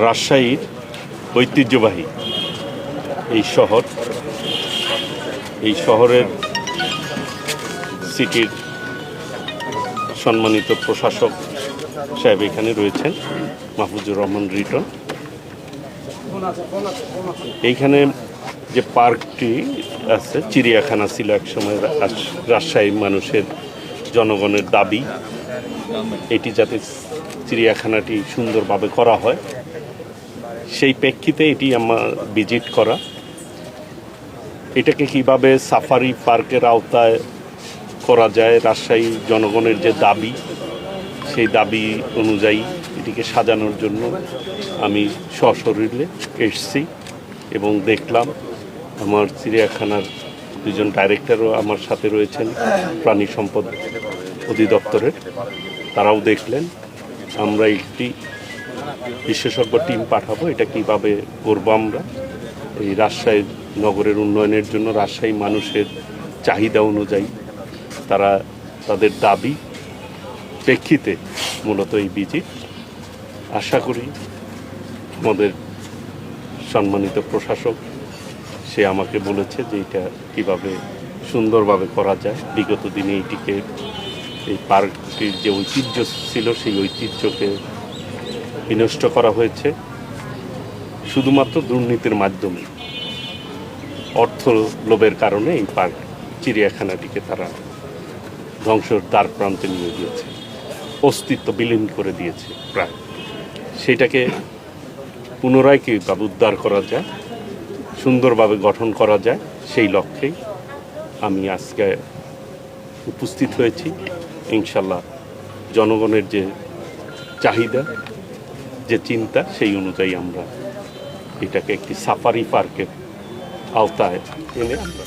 রাজশাহীর ঐতিহ্যবাহী এই শহরের সিটির সম্মানিত প্রশাসক সাহেব এখানে রয়েছেন, মাহফুজুর রহমান রিটন। এইখানে যে পার্কটি আছে, চিড়িয়াখানা ছিল একসময় রাজশাহী মানুষের জনগণের দাবি এটি যাতে চিড়িয়াখানাটি সুন্দরভাবে করা হয়, সেই প্রেক্ষিতে এটি আমার ভিজিট করা। এটাকে কিভাবে সাফারি পার্কের আওতায় করা যায়, রাজশাহী জনগণের যে দাবি, সেই দাবি অনুযায়ী এটিকে সাজানোর জন্য আমি সশরীরে এসেছি এবং দেখলাম। আমার চিড়িয়াখানার দুজন ডাইরেক্টরও আমার সাথে রয়েছেন, প্রাণী সম্পদ অধিদপ্তরের, তারাও দেখলেন। আমরা একটি বিশেষজ্ঞ টিম পাঠাবো, এটা কিভাবে করবো আমরা এই রাজশাহী নগরের উন্নয়নের জন্য। রাজশাহী মানুষের চাহিদা অনুযায়ী তারা তাদের দাবি প্রেক্ষিতে মূলত এই ভিজিট। আশা করি আমাদের সম্মানিত প্রশাসক সে আমাকে বলেছে যে এটা কীভাবে সুন্দরভাবে করা যায়। বিগত দিনে এটিকে, এই পার্কটির যে ঐতিহ্য ছিল সেই ঐতিহ্যকে বিনষ্ট করা হয়েছে শুধুমাত্র দুর্নীতির মাধ্যমে। অর্থ লোভের কারণে এই পার্ক চিড়িয়াখানাটিকে তারা ধ্বংসের দ্বার প্রান্তে নিয়ে গিয়েছে, অস্তিত্ব বিলীন করে দিয়েছে প্রায়। সেটাকে পুনরায় কীভাবে উদ্ধার করা যায়, সুন্দরভাবে গঠন করা যায়, সেই লক্ষ্যেই আমি আজকে উপস্থিত হয়েছি। ইনশাল্লাহ জনগণের যে চাহিদা, যে চিন্তা, সেই অনুযায়ী আমরা এটাকে একটি সাফারি পার্কের আওতায় এনে আমরা